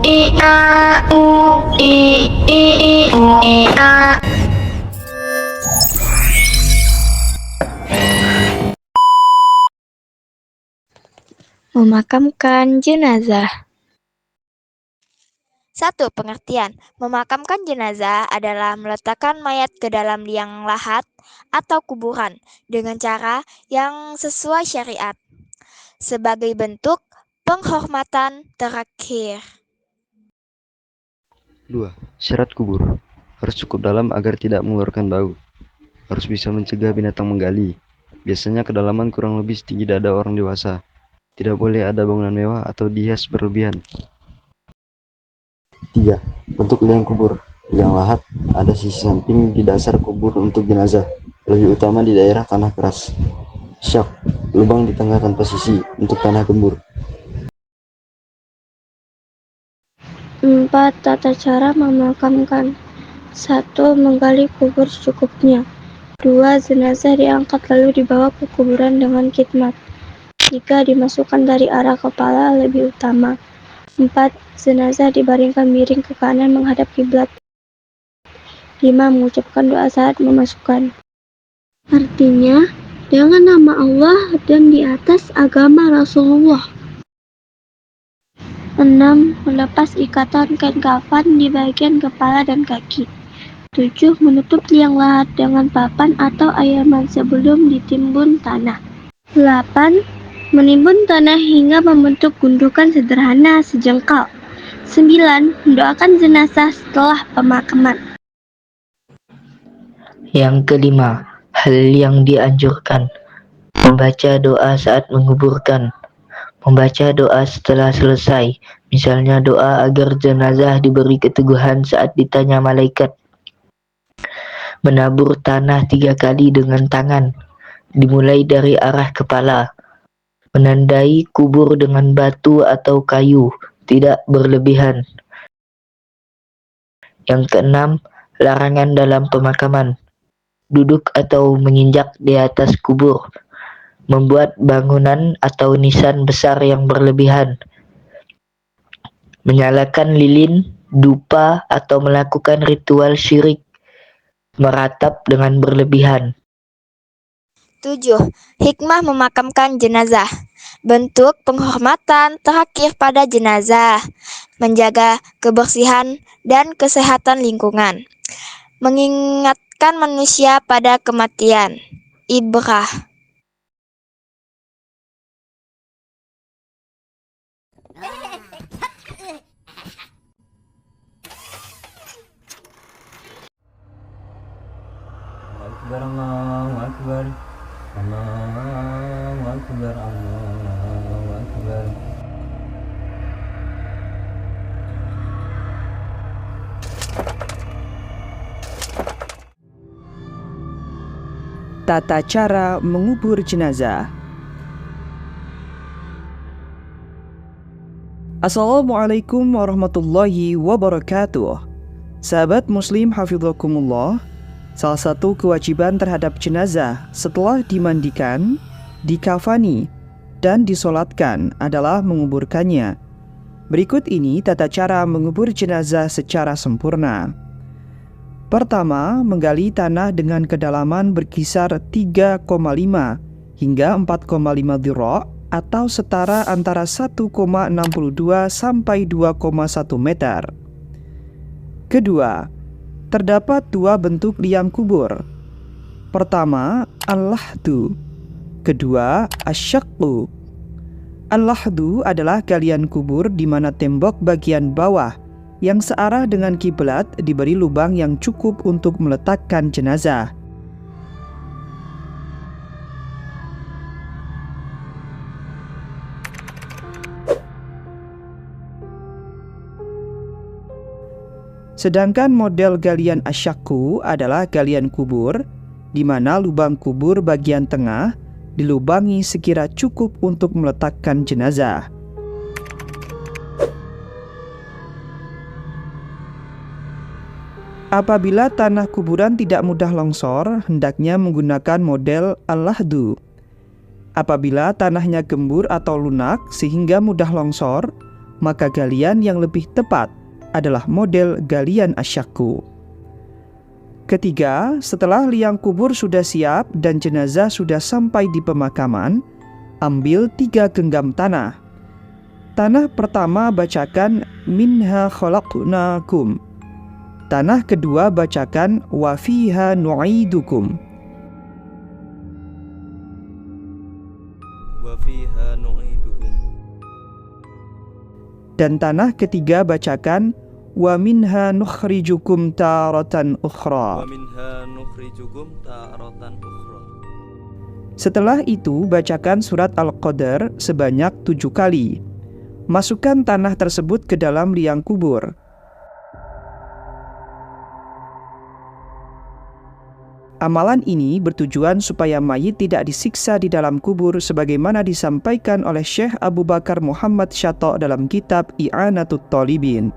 i a u i u i a. Memakamkan jenazah. 1. Pengertian. Memakamkan jenazah adalah meletakkan mayat ke dalam liang lahat atau kuburan dengan cara yang sesuai syariat sebagai bentuk penghormatan terakhir. 2. Syarat kubur. Harus cukup dalam agar tidak mengeluarkan bau. Harus bisa mencegah binatang menggali. Biasanya kedalaman kurang lebih setinggi dada orang dewasa. Tidak boleh ada bangunan mewah atau dihias berlebihan. 3. Bentuk liang kubur. Liang lahat ada sisi samping di dasar kubur untuk jenazah, lebih utama di daerah tanah keras. Syak, lubang di tengah tanpa sisi untuk tanah gembur. 4. Tata cara memakamkan. 1. Menggali kubur secukupnya. 2. Jenazah diangkat lalu dibawa ke kuburan dengan khidmat. 3. Dimasukkan dari arah kepala lebih utama. 4. Jenazah dibaringkan miring ke kanan menghadap kiblat. 5. Mengucapkan doa saat memasukkan. Artinya, dengan nama Allah dan di atas agama Rasulullah. 6. Melepas ikatan kain kafan di bagian kepala dan kaki. 7. Menutup liang lahat dengan papan atau ayaman sebelum ditimbun tanah. 8. Menimbun tanah hingga membentuk gundukan sederhana sejengkal. 9. Mendoakan jenazah setelah pemakaman. Yang kelima, hal yang dianjurkan. Membaca doa saat menguburkan. Membaca doa setelah selesai, misalnya doa agar jenazah diberi keteguhan saat ditanya malaikat. Menabur tanah 3 kali dengan tangan, dimulai dari arah kepala. Menandai kubur dengan batu atau kayu, tidak berlebihan. Yang keenam, larangan dalam pemakaman. Duduk atau menginjak di atas kubur. Membuat bangunan atau nisan besar yang berlebihan. Menyalakan lilin, dupa, atau melakukan ritual syirik. Meratap dengan berlebihan. 7. Hikmah memakamkan jenazah. Bentuk penghormatan terakhir pada jenazah. Menjaga kebersihan dan kesehatan lingkungan. Mengingatkan manusia pada kematian. Ibrah. Allahu Akbar, Allahu Akbar, Allahu Akbar. Tata cara mengubur jenazah. Assalamualaikum warahmatullahi wabarakatuh. Sahabat muslim hafidhakumullah, salah satu kewajiban terhadap jenazah setelah dimandikan, dikafani, dan disolatkan adalah menguburkannya. Berikut ini tata cara mengubur jenazah secara sempurna. Pertama, menggali tanah dengan kedalaman berkisar 3,5 hingga 4,5 dhira' atau setara antara 1,62 sampai 2,1 meter. Kedua, terdapat 2 bentuk liang kubur. Pertama, al-lahdu. Kedua, asyaqqu. Al-lahdu adalah galian kubur di mana tembok bagian bawah yang searah dengan kiblat diberi lubang yang cukup untuk meletakkan jenazah. Sedangkan model galian asyaqqu adalah galian kubur di mana lubang kubur bagian tengah dilubangi sekira cukup untuk meletakkan jenazah. Apabila tanah kuburan tidak mudah longsor, hendaknya menggunakan model al-lahdu. Apabila tanahnya gembur atau lunak sehingga mudah longsor, maka galian yang lebih tepat adalah model galian asyakku. Ketiga, setelah liang kubur sudah siap dan jenazah sudah sampai di pemakaman, ambil 3 genggam tanah. Tanah pertama bacakan minha khalaqnakum. Tanah kedua bacakan wa fiha nu'idukum. Wa fiha nu'idukum. Dan tanah ketiga bacakan wa minha nukhrijukum taratan ukhra. Wa minha nukhrijukum taratan ukhra. Setelah itu bacakan surat Al-Qadar sebanyak 7 kali. Masukkan tanah tersebut ke dalam liang kubur. Amalan ini bertujuan supaya mayit tidak disiksa di dalam kubur sebagaimana disampaikan oleh Syekh Abu Bakar Muhammad Syato' dalam kitab I'anatut Thalibin.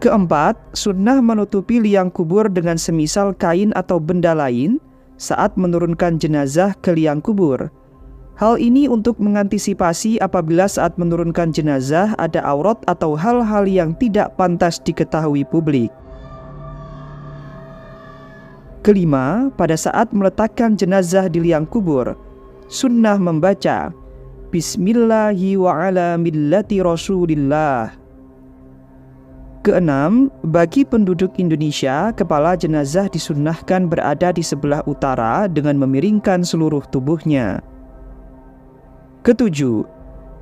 Keempat, sunnah menutupi liang kubur dengan semisal kain atau benda lain saat menurunkan jenazah ke liang kubur. Hal ini untuk mengantisipasi apabila saat menurunkan jenazah ada aurat atau hal-hal yang tidak pantas diketahui publik. Kelima, pada saat meletakkan jenazah di liang kubur, sunnah membaca Bismillahi wa ala millati Rasulillah. Keenam, bagi penduduk Indonesia, kepala jenazah disunnahkan berada di sebelah utara dengan memiringkan seluruh tubuhnya. Ketujuh,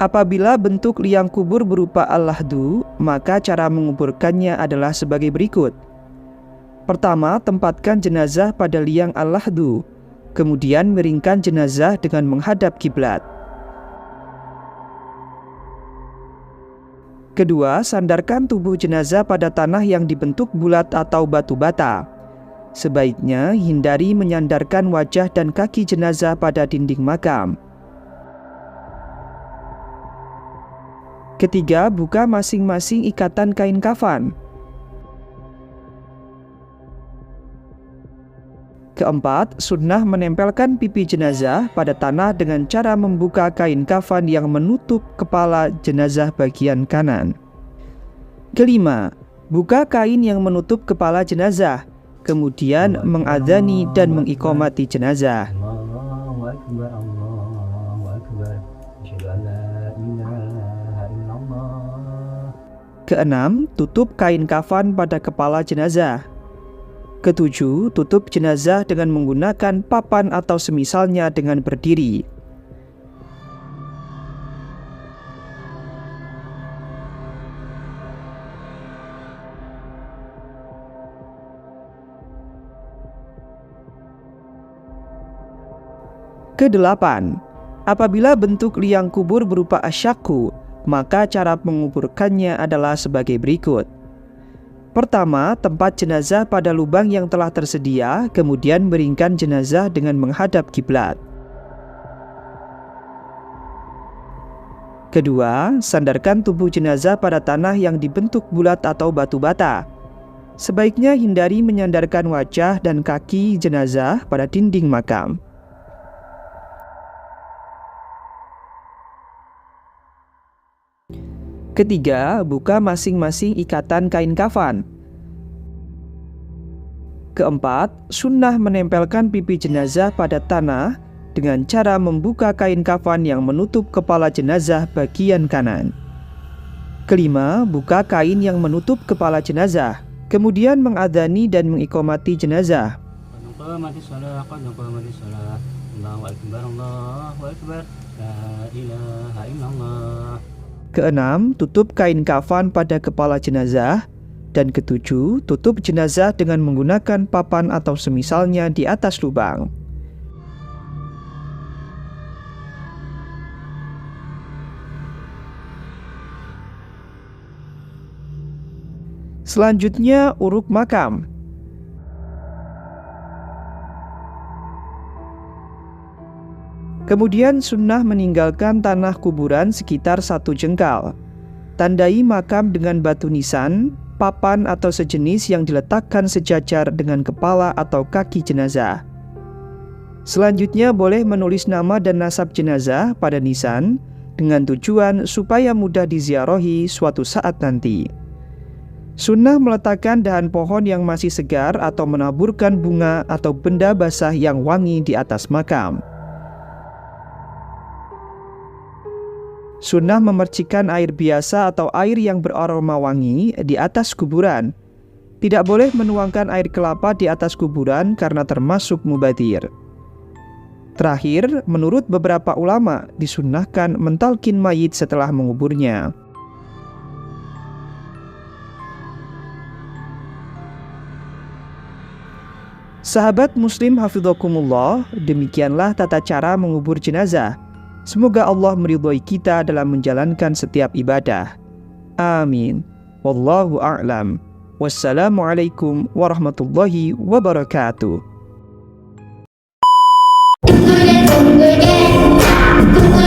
apabila bentuk liang kubur berupa al-lahdu, maka cara menguburkannya adalah sebagai berikut. Pertama, tempatkan jenazah pada liang al-lahdu, kemudian miringkan jenazah dengan menghadap kiblat. Kedua, sandarkan tubuh jenazah pada tanah yang dibentuk bulat atau batu bata. Sebaiknya hindari menyandarkan wajah dan kaki jenazah pada dinding makam. Ketiga, buka masing-masing ikatan kain kafan. Keempat, sunnah menempelkan pipi jenazah pada tanah dengan cara membuka kain kafan yang menutup kepala jenazah bagian kanan. Kelima, buka kain yang menutup kepala jenazah, kemudian mengadzani dan mengiqomati jenazah. Allahu Akbar, Allahu Akbar. Asyhadu an la ilaha illallah. Keenam, tutup kain kafan pada kepala jenazah. Ketujuh, tutup jenazah dengan menggunakan papan atau semisalnya dengan berdiri. Kedelapan, apabila bentuk liang kubur berupa asyakku, maka cara menguburkannya adalah sebagai berikut. Pertama, tempat jenazah pada lubang yang telah tersedia, kemudian miringkan jenazah dengan menghadap kiblat. Kedua, sandarkan tubuh jenazah pada tanah yang dibentuk bulat atau batu bata. Sebaiknya hindari menyandarkan wajah dan kaki jenazah pada dinding makam. Ketiga, buka masing-masing ikatan kain kafan. Keempat, sunnah menempelkan pipi jenazah pada tanah dengan cara membuka kain kafan yang menutup kepala jenazah bagian kanan. Kelima, buka kain yang menutup kepala jenazah, kemudian mengadzani dan mengiqomati jenazah. Allahu Akbar, Allahu Akbar. La ilaha illallah. Keenam, tutup kain kafan pada kepala jenazah. Dan ketujuh, tutup jenazah dengan menggunakan papan atau semisalnya di atas lubang. Selanjutnya, uruk makam. Kemudian sunnah meninggalkan tanah kuburan sekitar 1 jengkal. Tandai makam dengan batu nisan, papan atau sejenis yang diletakkan sejajar dengan kepala atau kaki jenazah. Selanjutnya boleh menulis nama dan nasab jenazah pada nisan, dengan tujuan supaya mudah diziarahi suatu saat nanti. Sunnah meletakkan dahan pohon yang masih segar atau menaburkan bunga atau benda basah yang wangi di atas makam. Sunnah memercikan air biasa atau air yang beraroma wangi di atas kuburan. Tidak boleh menuangkan air kelapa di atas kuburan karena termasuk mubadzir. Terakhir, menurut beberapa ulama, disunnahkan mentalkin mayit setelah menguburnya. Sahabat muslim hafidhakumullah, demikianlah tata cara mengubur jenazah. Semoga Allah meridhai kita dalam menjalankan setiap ibadah. Amin. Wallahu a'lam. Wassalamualaikum warahmatullahi wabarakatuh. Tunggu